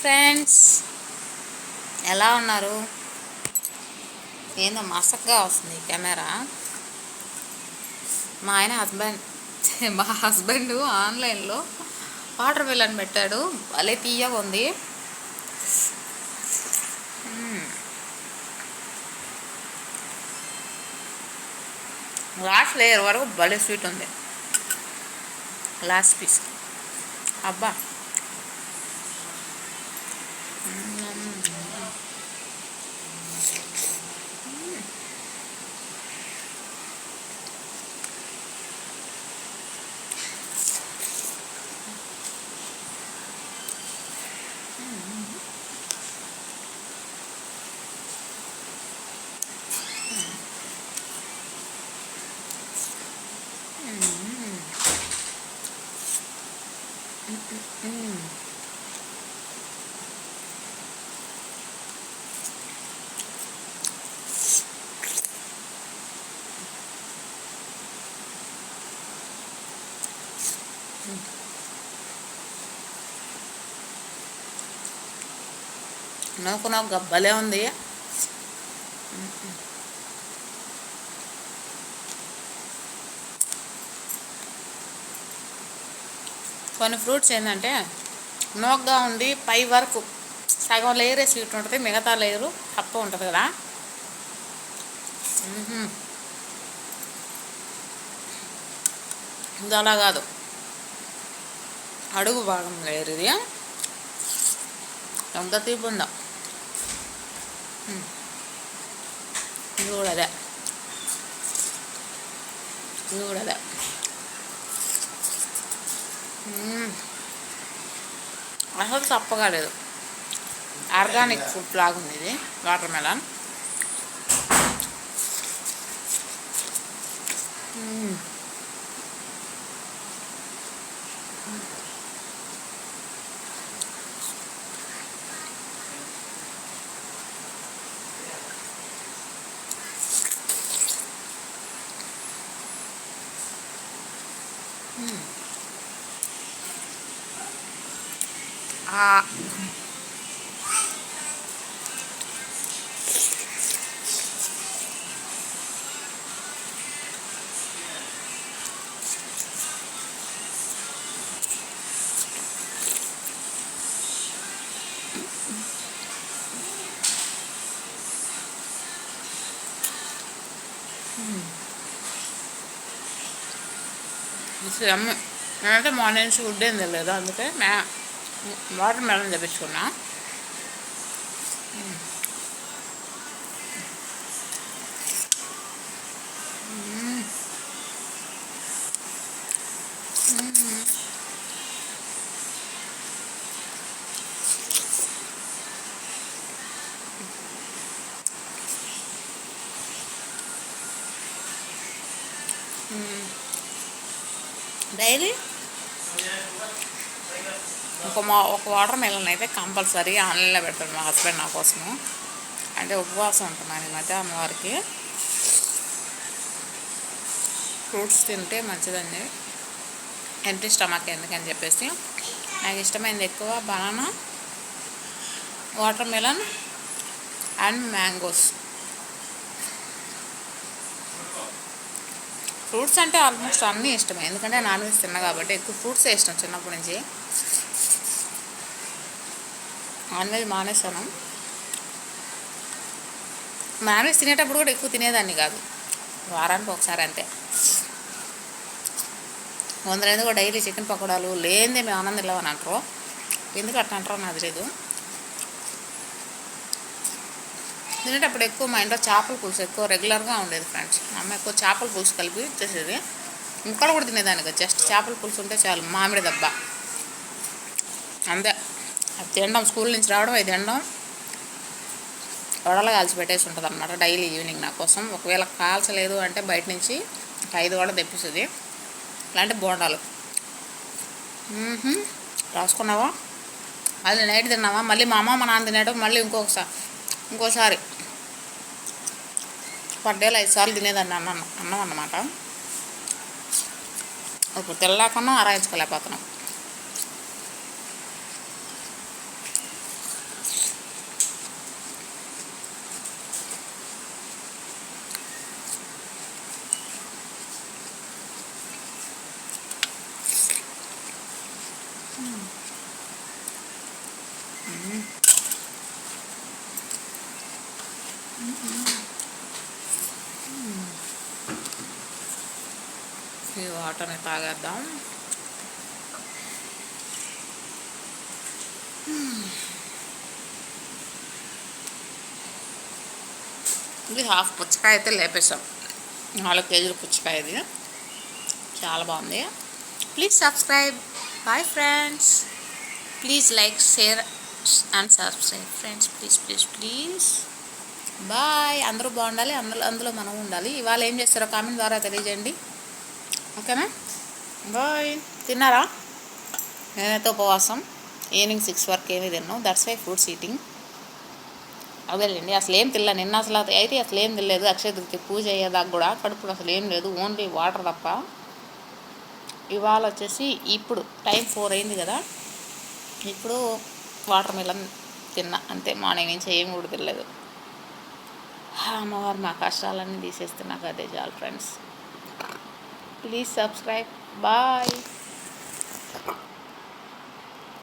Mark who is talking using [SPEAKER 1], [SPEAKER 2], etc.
[SPEAKER 1] Friends, ఎలా ఉన్నారు? ఏందో మసక్గా వస్తుంది కెమెరా. మా హస్బెండ్ ఆన్లైన్లో వాటర్ మిలన్ పెట్టాడు. భలే తీయగా ఉంది. లాస్ట్ లేయర్ వరకు భలే స్వీట్ ఉంది. లాస్ట్ పీస్ అబ్బా. నోకు భలే ఉంది. కొన్ని ఫ్రూట్స్ ఏంటంటే నోగ్గా ఉండి పై వరకు సగం లేయరే స్వీట్ ఉంటుంది, మిగతా లేయరు తప్ప ఉంటుంది కదా. ఇది అలా కాదు, అడుగు భాగం లేరు. ఇది ఎంత తీపి ఉందో. ఇది కూడా అదే, ఇది కూడా అదే. అసలు తప్పగా లేదు. ఆర్గానిక్ ఫుడ్ లాగుంది ఇది వాటర్ మెలన్. నేనైతే మార్నింగ్ నుంచి ఫుడ్ ఏం తెలియదు, అందుకే వాటర్ మెలన్ తెప్పించుకున్నా. డైలీ ఒక వాటర్ మెలన్ అయితే కంపల్సరీ ఆన్లైన్లో పెడతాడు మా హస్బెండ్ నా కోసము. అంటే ఉపవాసం ఉంటున్నాను ఈ మధ్య అమ్మవారికి. ఫ్రూట్స్ తింటే మంచిదండి, ఎంటీ స్టమక్ ఎందుకని చెప్పేసి. నాకు ఇష్టమైనది ఎక్కువ banana, water melon and mangoes. Fruits అంటే ఆల్మోస్ట్ అన్నీ ఇష్టమే, ఎందుకంటే నాన్ వెజ్ తిన్నా కాబట్టి ఎక్కువ ఫ్రూట్సే ఇష్టం చిన్నప్పటి నుంచి. నాన్ వెజ్ మానేస్తాను. నాన్ వెజ్ తినేటప్పుడు కూడా ఎక్కువ తినేదాన్ని కాదు, వారానికి ఒకసారి అంతే. ఎందుకు డైలీ చికెన్ పకోడాలు లేనిదే మేము ఆనందం లేవని అంటారు. ఎందుకు అట్లా అంటారో నాకు తెలియదు. తినేటప్పుడు ఎక్కువ మా ఇంట్లో చేపల పులుసు ఎక్కువ రెగ్యులర్గా ఉండేది ఫ్రెండ్స్. మా అమ్మ ఎక్కువ చేపల పులుసు కలిపి చేసేది. ముక్కలు కూడా తినేదానికి జస్ట్ చేపల పులుసు ఉంటే చాలు, మామిడి దెబ్బ అంతే. అది తినడం, స్కూల్ నుంచి రావడం, అది తినడం, వడలు కాల్చి పెట్టేసి ఉంటుంది అనమాట డైలీ ఈవినింగ్ నా కోసం. ఒకవేళ కాల్చలేదు అంటే బయట నుంచి 5 వడ తెప్పిస్తుంది. ఇలాంటి బోండాలు రాసుకున్నావా, అది నైట్ తిన్నావా, మళ్ళీ మా అమ్మ మా నాన్న తినేయడం, మళ్ళీ ఇంకోసారి పర్ డేలో 5 సార్లు తినేదాన్ని అన్నం అన్నమాట. ఇప్పుడు తెల్లాకన్నా ఆరాయించుకోలేకపోతున్నాం. ఈ వాటర్ని తాగేద్దాం. ఇది హాఫ్ పుచ్చకాయ అయితే లేపేసాం. 4 కేజీల పుచ్చకాయ ఇది. చాలా బాగుంది. Please subscribe. Bye friends. Please like, share and subscribe friends. Please please please. Bye. అందరూ బాగుండాలి, అందులో మనం ఉండాలి. ఇవాళ ఏం చేస్తారో కామెంట్ ద్వారా తెలియజేయండి. ఓకేనా? బాయ్. తిన్నారా? నేనైతే ఉపవాసం. ఈవినింగ్ 6 వరకు ఏమీ తిన్నాం. That's why fruits eating. అదేలేండి, అసలు ఏం తినలే నిన్న. అసలు అయితే అసలు ఏం తినలేదు. అక్షయ తృతీయ పూజ అయ్యేదాకా కూడా కడుపులో అసలు ఏం లేదు, ఓన్లీ వాటర్ తప్ప. ఇవాళ వచ్చేసి ఇప్పుడు టైం 4 అయింది కదా, ఇప్పుడు వాటర్ మిలన్ తిన్నా అంతే. మార్నింగ్ నుంచి ఏం కూడా తినలేదు. అమ్మవారు మా కష్టాలన్నీ తీసేస్తే నాకు అదే చాలు ఫ్రెండ్స్. Please subscribe. బాయ్.